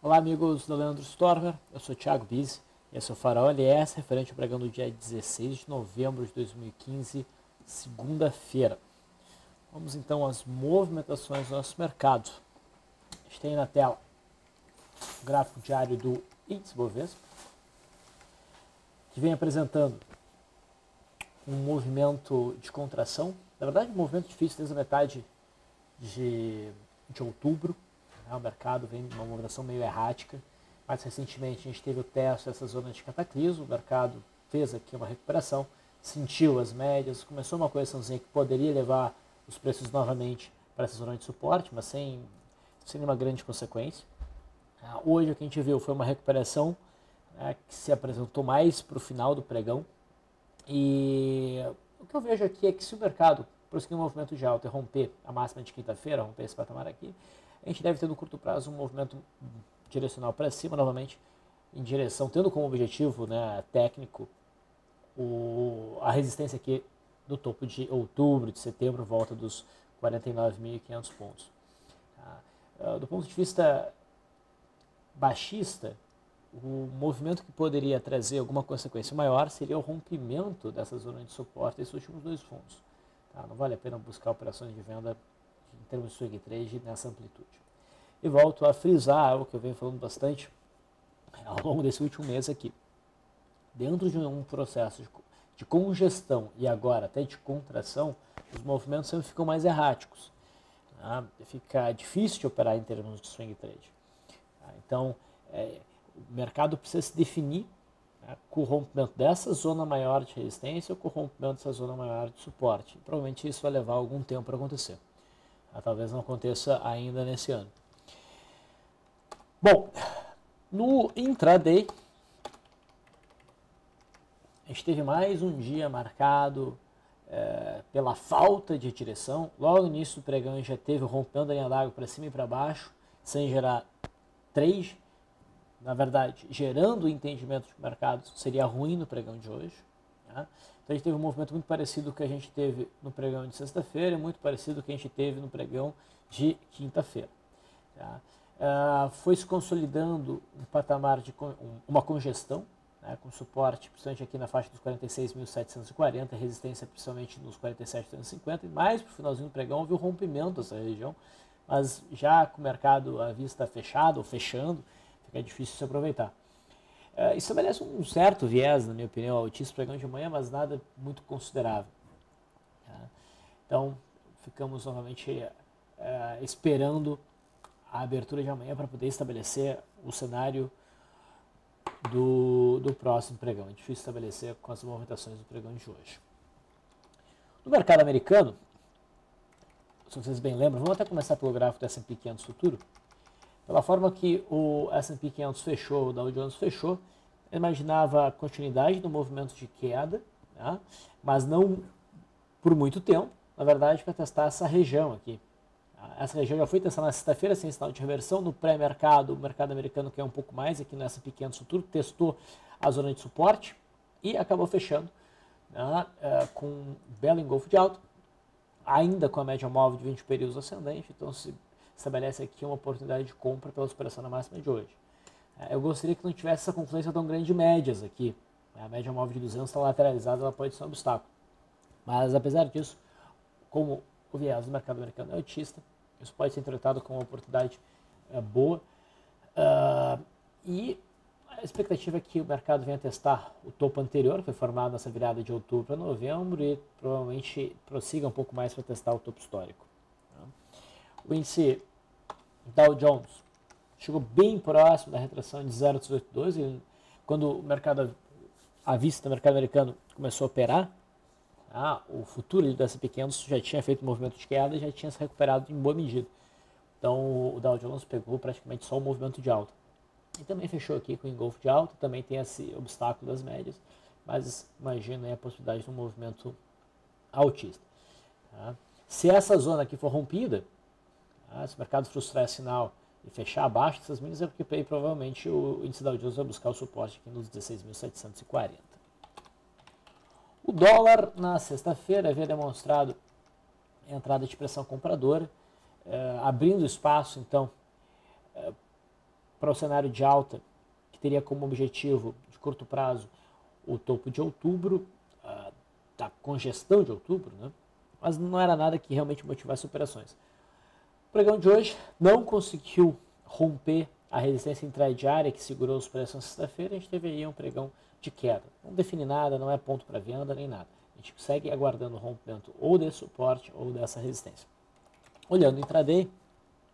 Olá amigos da Leandro Stormer, eu sou o Thiago Bizzi e esse é o Farol LS, referente ao pregão do dia 16 de novembro de 2015, segunda-feira. Vamos então às movimentações do nosso mercado. A gente tem na tela o gráfico diário do índice Bovespa, que vem apresentando um movimento de contração, na verdade um movimento difícil desde a metade de outubro. O mercado vem numa movimentação meio errática. Mais recentemente a gente teve o teste dessa zona de cataclismo, o mercado fez aqui uma recuperação, sentiu as médias, começou uma correçãozinha que poderia levar os preços novamente para essa zona de suporte, mas sem nenhuma grande consequência. Hoje o que a gente viu foi uma recuperação que se apresentou mais para o final do pregão, e o que eu vejo aqui é que se o mercado prosseguir um movimento de alta e romper a máxima de quinta-feira, romper esse patamar aqui, a gente deve ter no curto prazo um movimento direcional para cima, novamente em direção, tendo como objetivo técnico a resistência aqui do topo de outubro, de setembro, volta dos 49.500 pontos. Do ponto de vista baixista, o movimento que poderia trazer alguma consequência maior seria o rompimento dessa zona de suporte desses últimos dois fundos. Não vale a pena buscar operações de venda em termos de swing trade nessa amplitude. E volto a frisar algo que eu venho falando bastante ao longo desse último mês aqui. Dentro de um processo de congestão e agora até de contração, os movimentos sempre ficam mais erráticos. Fica difícil de operar em termos de swing trade. Então, o mercado precisa se definir com o rompimento dessa zona maior de resistência ou com o rompimento dessa zona maior de suporte. Provavelmente isso vai levar algum tempo para acontecer. Talvez não aconteça ainda nesse ano. Bom, no intraday, a gente teve mais um dia marcado pela falta de direção. Logo no início do pregão a gente já teve o rompimento da linha d'água para cima e para baixo, sem gerar trade. Na verdade, gerando o entendimento de que o mercado seria ruim no pregão de hoje. Então a gente teve um movimento muito parecido com o que a gente teve no pregão de sexta-feira e muito parecido com o que a gente teve no pregão de quinta-feira. Foi se consolidando um patamar de uma congestão, com suporte principalmente aqui na faixa dos 46.740, resistência principalmente nos 47.350, e mais para o finalzinho do pregão houve o rompimento dessa região, mas já com o mercado à vista fechado ou fechando, fica difícil se aproveitar. Estabelece um certo viés, na minha opinião, altíssimo pregão de manhã, mas nada muito considerável. Então, ficamos novamente esperando a abertura de amanhã para poder estabelecer o cenário do próximo pregão. É difícil estabelecer com as movimentações do pregão de hoje. No mercado americano, se vocês bem lembram, vamos até começar pelo gráfico do S&P 500 futuro. Pela forma que o S&P 500 fechou, o Dow Jones fechou, eu imaginava a continuidade do movimento de queda, mas não por muito tempo, na verdade, para testar essa região aqui. Essa região já foi testada na sexta-feira, sem sinal de reversão. No pré-mercado, o mercado americano quer um pouco mais, aqui no S&P 500 futuro, testou a zona de suporte e acabou fechando com um belo engolfo de alta, ainda com a média móvel de 20 períodos ascendente, então se estabelece aqui uma oportunidade de compra pela superação na máxima de hoje. Eu gostaria que não tivesse essa confluência tão grande de médias aqui. A média móvel de 200 está lateralizada, ela pode ser um obstáculo. Mas apesar disso, como o viés do mercado americano é altista, isso pode ser tratado como uma oportunidade boa. E a expectativa é que o mercado venha testar o topo anterior, que foi formado nessa virada de outubro para novembro, e provavelmente prossiga um pouco mais para testar o topo histórico. O índice Dow Jones chegou bem próximo da retração de 0,182, e quando o mercado à vista do mercado americano começou a operar, o futuro do S&P 500 já tinha feito um movimento de queda e já tinha se recuperado em boa medida. Então o Dow Jones pegou praticamente só o movimento de alta. E também fechou aqui com o engolfo de alta, também tem esse obstáculo das médias, mas imagina a possibilidade de um movimento altista. Se essa zona aqui for rompida, se o mercado frustrar esse sinal e fechar abaixo dessas mínimas, é porque aí, provavelmente o índice Dow Jones vai buscar o suporte aqui nos 16.740. O dólar, na sexta-feira, havia demonstrado entrada de pressão compradora, abrindo espaço, então, para o cenário de alta, que teria como objetivo de curto prazo o topo de outubro, da congestão de outubro, né? Mas não era nada que realmente motivasse operações. O pregão de hoje não conseguiu romper a resistência intradiária que segurou os preços na sexta-feira. A gente teve aí um pregão de queda. Não define nada, não é ponto para venda nem nada. A gente segue aguardando o rompimento ou desse suporte ou dessa resistência. Olhando o intraday,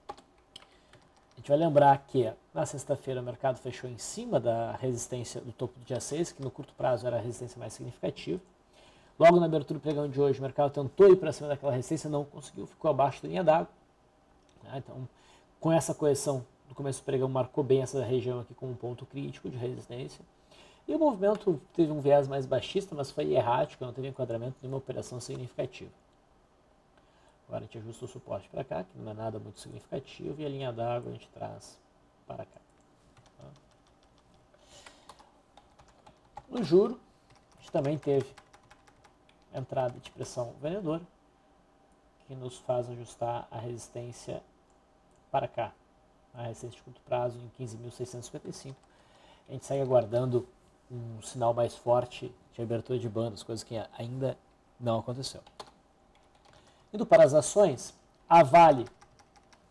a gente vai lembrar que na sexta-feira o mercado fechou em cima da resistência do topo do dia 6, que no curto prazo era a resistência mais significativa. Logo na abertura do pregão de hoje, o mercado tentou ir para cima daquela resistência, não conseguiu, ficou abaixo da linha d'água. Então, com essa correção do começo do pregão, marcou bem essa região aqui como um ponto crítico de resistência. E o movimento teve um viés mais baixista, mas foi errático, não teve enquadramento de nenhuma operação significativa. Agora a gente ajusta o suporte para cá, que não é nada muito significativo, e a linha d'água a gente traz para cá. No juro, a gente também teve entrada de pressão vendedora, que nos faz ajustar a resistência para cá, a resistência de curto prazo em 15.655. A gente segue aguardando um sinal mais forte de abertura de bandas, coisa que ainda não aconteceu. Indo para as ações, a Vale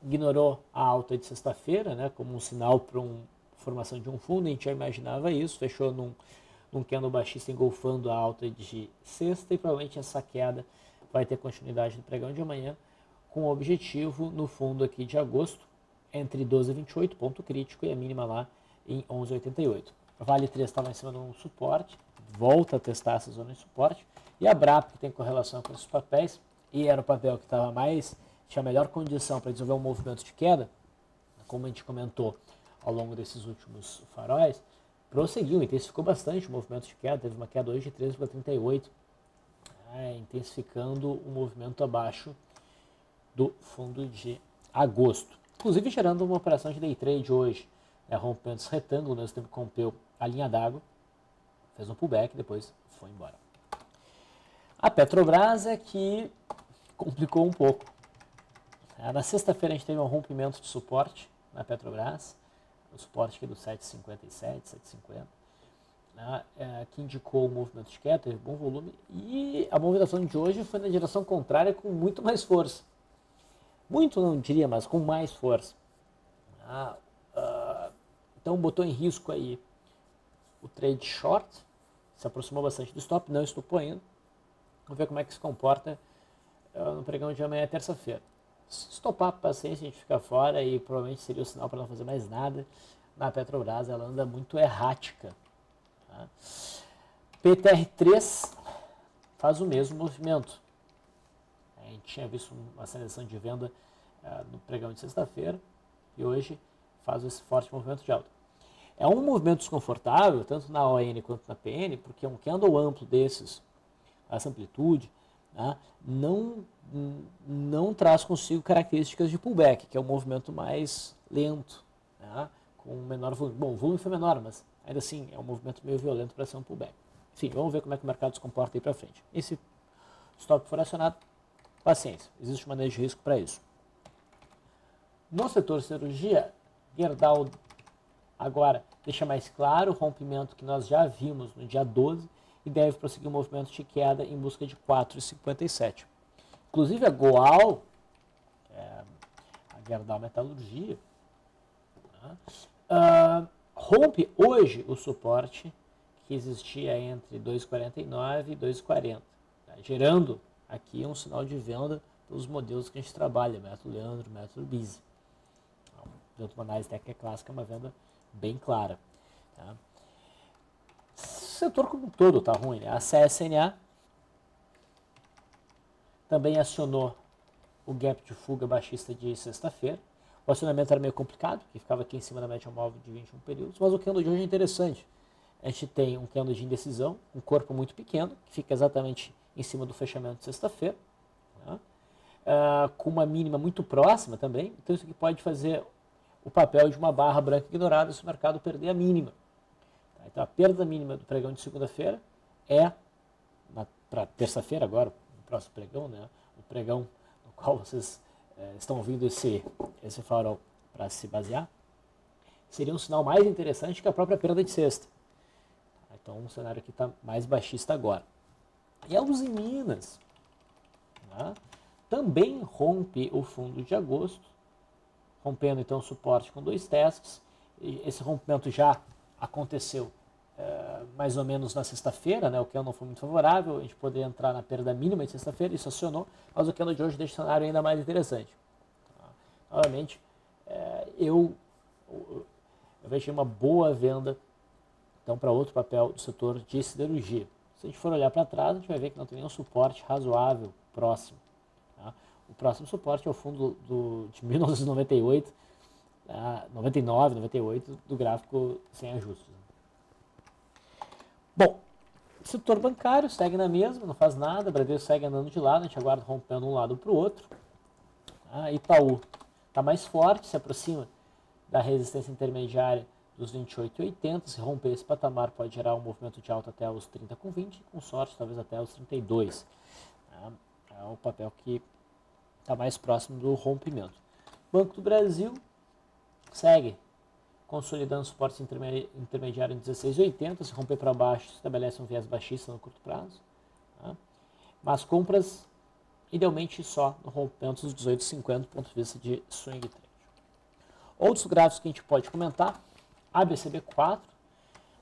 ignorou a alta de sexta-feira, né, como um sinal para uma formação de um fundo. A gente já imaginava isso, fechou num candle baixista engolfando a alta de sexta, e provavelmente essa queda vai ter continuidade no pregão de amanhã, com o objetivo no fundo aqui de agosto, entre 12,28, ponto crítico, e a mínima lá em 11,88. A Vale 3 estava em cima de um suporte, volta a testar essa zona de suporte, e a Brap, que tem correlação com esses papéis, e era o papel que tinha a melhor condição para desenvolver um movimento de queda, como a gente comentou ao longo desses últimos faróis, prosseguiu, intensificou bastante o movimento de queda, teve uma queda hoje de 13,38, intensificando o movimento abaixo do fundo de agosto. Inclusive gerando uma operação de day trade hoje, rompendo esse retângulo, ao mesmo tempo que rompeu a linha d'água, fez um pullback e depois foi embora. A Petrobras é que complicou um pouco. Na sexta-feira a gente teve um rompimento de suporte na Petrobras, o suporte aqui do 7,57, 7,50, que indicou o movimento de queda, teve bom volume, e a movimentação de hoje foi na direção contrária com muito mais força. Muito não diria, mas com mais força. Então botou em risco aí o trade short, se aproximou bastante do stop, não estopou ainda. Vamos ver como é que se comporta no pregão de amanhã, terça-feira. Se estopar, paciência, a gente fica fora, e provavelmente seria o sinal para não fazer mais nada. Na Petrobras ela anda muito errática. PTR3 faz o mesmo movimento. A gente tinha visto uma seleção de venda no pregão de sexta-feira, e hoje faz esse forte movimento de alta. É um movimento desconfortável, tanto na ON quanto na PN, porque um candle amplo desses, essa amplitude, não traz consigo características de pullback, que é um movimento mais lento, com menor volume. Bom, o volume foi menor, mas ainda assim é um movimento meio violento para ser um pullback. Enfim, vamos ver como é que o mercado se comporta aí para frente. E se stop for acionado, paciência, existe manejo de risco para isso. No setor cirurgia, Gerdau agora deixa mais claro o rompimento que nós já vimos no dia 12 e deve prosseguir o movimento de queda em busca de 4,57. Inclusive a Goal, a Gerdau Metalurgia, rompe hoje o suporte que existia entre 2,49 e 2,40, gerando aqui um sinal de venda pelos modelos que a gente trabalha, método Leandro, método Bise. Dentro de uma análise técnica clássica, é uma venda bem clara. O setor como um todo está ruim, né? A CSNA também acionou o gap de fuga baixista de sexta-feira. O acionamento era meio complicado, porque ficava aqui em cima da média móvel de 21 períodos, mas o candle de hoje é interessante. A gente tem um candle de indecisão, um corpo muito pequeno, que fica exatamente em cima do fechamento de sexta-feira, com uma mínima muito próxima também. Então isso aqui pode fazer o papel de uma barra branca ignorada se o mercado perder a mínima. Então a perda mínima do pregão de segunda-feira é, para terça-feira agora, no próximo pregão, né, o pregão no qual vocês estão ouvindo esse farol para se basear, seria um sinal mais interessante que a própria perda de sexta. Então o cenário aqui está mais baixista agora. E a Uzi Minas, né, também rompe o fundo de agosto, rompendo então o suporte com 2 testes. Esse rompimento já aconteceu mais ou menos na sexta-feira, né? O candle não foi muito favorável, a gente poderia entrar na perda mínima de sexta-feira, isso acionou, mas o candle de hoje deixa o cenário ainda mais interessante. Novamente, eu vejo uma boa venda então para outro papel do setor de siderurgia. Se a gente for olhar para trás, a gente vai ver que não tem nenhum suporte razoável próximo. Tá? O próximo suporte é o fundo de 1998, 99, 98 do gráfico sem ajustes. Bom, o setor bancário segue na mesma, não faz nada, o Bradesco segue andando de lado, a gente aguarda rompendo um lado para o outro. Itaú está mais forte, se aproxima da resistência intermediária dos 28,80, se romper esse patamar pode gerar um movimento de alta até os 30,20, com sorte talvez até os 32. É o papel que está mais próximo do rompimento. Banco do Brasil segue consolidando suporte intermediário em 16,80, se romper para baixo, estabelece um viés baixista no curto prazo. Tá? Mas compras, idealmente, só no rompimento dos 18,50 do ponto de vista de swing trade. Outros gráficos que a gente pode comentar, a BCB4.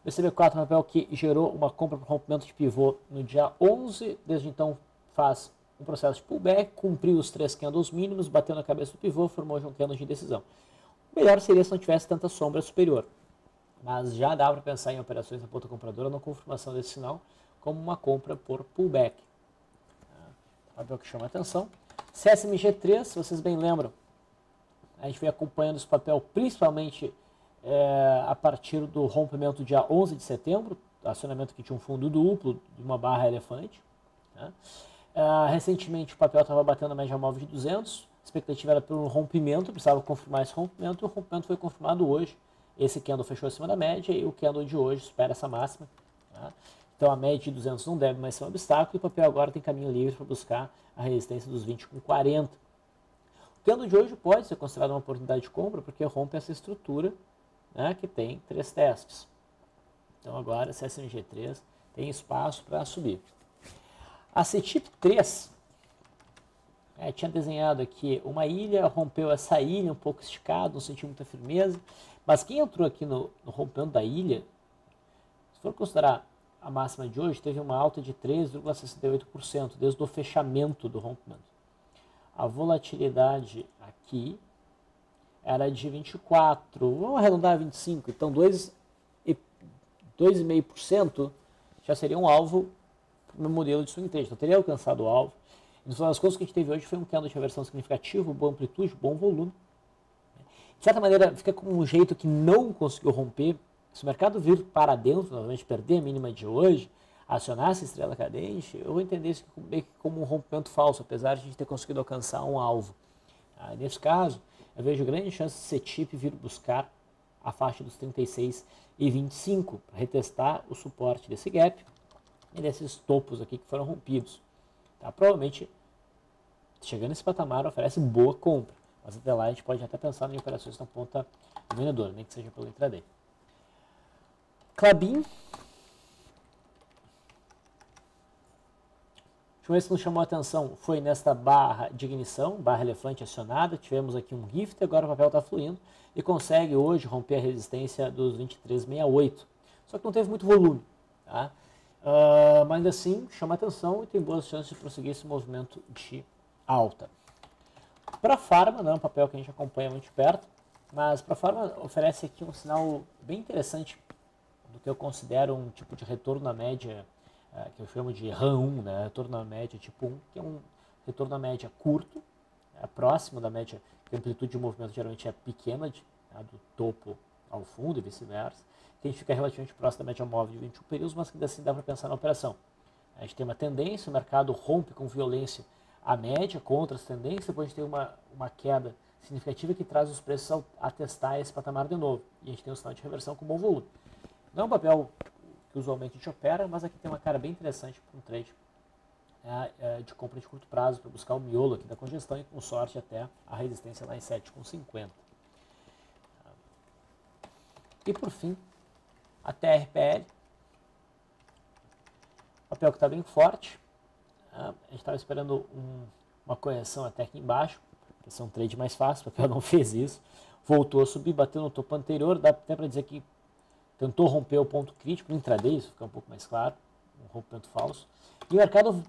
O BCB4 é um papel que gerou uma compra para rompimento de pivô no dia 11, desde então faz um processo de pullback, cumpriu os 3 candles mínimos, bateu na cabeça do pivô, formou um candle de indecisão. O melhor seria se não tivesse tanta sombra superior, mas já dá para pensar em operações na ponta compradora na confirmação desse sinal como uma compra por pullback. Papel que chama a atenção. CSMG3, se vocês bem lembram, a gente vem acompanhando esse papel principalmente a partir do rompimento dia 11 de setembro, acionamento que tinha um fundo duplo de uma barra elefante. Né? Recentemente o papel estava batendo a média móvel de 200, a expectativa era por um rompimento, precisava confirmar esse rompimento, e o rompimento foi confirmado hoje. Esse candle fechou acima da média e o candle de hoje supera essa máxima. Tá? Então a média de 200 não deve mais ser um obstáculo e o papel agora tem caminho livre para buscar a resistência dos 20,40. O candle de hoje pode ser considerado uma oportunidade de compra porque rompe essa estrutura, né, que tem 3 testes. Então agora a CSMG3 tem espaço para subir. A CETIP 3 tinha desenhado aqui uma ilha, rompeu essa ilha um pouco esticado, não sentiu muita firmeza, mas quem entrou aqui no rompimento da ilha, se for considerar a máxima de hoje, teve uma alta de 3,68% desde o fechamento do rompimento. A volatilidade aqui era de 24, vamos arredondar a 25, então 2,5% já seria um alvo no modelo de swing trade, então teria alcançado o alvo. E no final das contas, o que a gente teve hoje foi um candle de reversão significativo, boa amplitude, bom volume. De certa maneira, fica com um jeito que não conseguiu romper. Se o mercado vir para dentro, novamente perder a mínima de hoje, acionar essa estrela cadente, eu vou entender isso meio que como um rompimento falso, apesar de a gente ter conseguido alcançar um alvo. Nesse caso, eu vejo grande chance de CETIP vir buscar a faixa dos 36,25 para retestar o suporte desse gap e desses topos aqui que foram rompidos. Provavelmente, chegando nesse patamar, oferece boa compra, mas até lá a gente pode até pensar em operações na ponta do vendedor, nem que seja pelo intraday. Klabin. A última vez que nos chamou a atenção foi nesta barra de ignição, barra elefante acionada, tivemos aqui um rift, agora o papel está fluindo e consegue hoje romper a resistência dos 23,68, só que não teve muito volume, tá? Mas ainda assim chama atenção e tem boas chances de prosseguir esse movimento de alta. Para a Pharma, não é um papel que a gente acompanha muito de perto, mas para a Pharma oferece aqui um sinal bem interessante do que eu considero um tipo de retorno na média, que eu chamo de RAM1, né? Retorno na média tipo 1, que é um retorno na média curto, próximo da média, que a amplitude de movimento geralmente é pequena, do topo ao fundo e vice-versa, que a gente fica relativamente próximo da média móvel de 21 períodos, mas que ainda assim dá para pensar na operação. A gente tem uma tendência, o mercado rompe com violência a média contra as tendências, depois a gente tem uma queda significativa que traz os preços a testar esse patamar de novo. E a gente tem um sinal de reversão com bom volume. Não é um papel que usualmente a gente opera, mas aqui tem uma cara bem interessante para um trade de compra de curto prazo, para buscar o miolo aqui da congestão e com sorte até a resistência lá em 7,50. E por fim, a TRPL, papel que está bem forte. A gente estava esperando uma correção até aqui embaixo, para ser um trade mais fácil, o papel não fez isso. Voltou a subir, bateu no topo anterior, dá até para dizer que tentou romper o ponto crítico no intraday, isso fica um pouco mais claro, um rompimento falso. E o mercado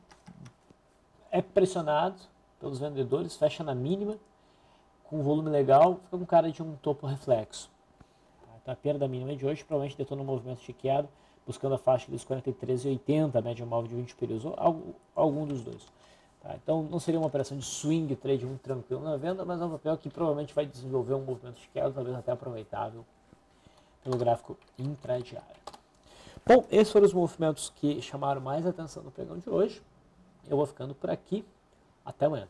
é pressionado pelos vendedores, fecha na mínima, com um volume legal, fica com cara de um topo reflexo. Então a perda mínima de hoje provavelmente detona um movimento de queda, buscando a faixa dos 43,80, a média móvel de 20 períodos, ou algum dos dois. Tá? Então não seria uma operação de swing trade muito tranquilo na venda, mas é um papel que provavelmente vai desenvolver um movimento de queda, talvez até aproveitável pelo gráfico intradiário. Bom, esses foram os movimentos que chamaram mais atenção no pregão de hoje. Eu vou ficando por aqui. Até amanhã.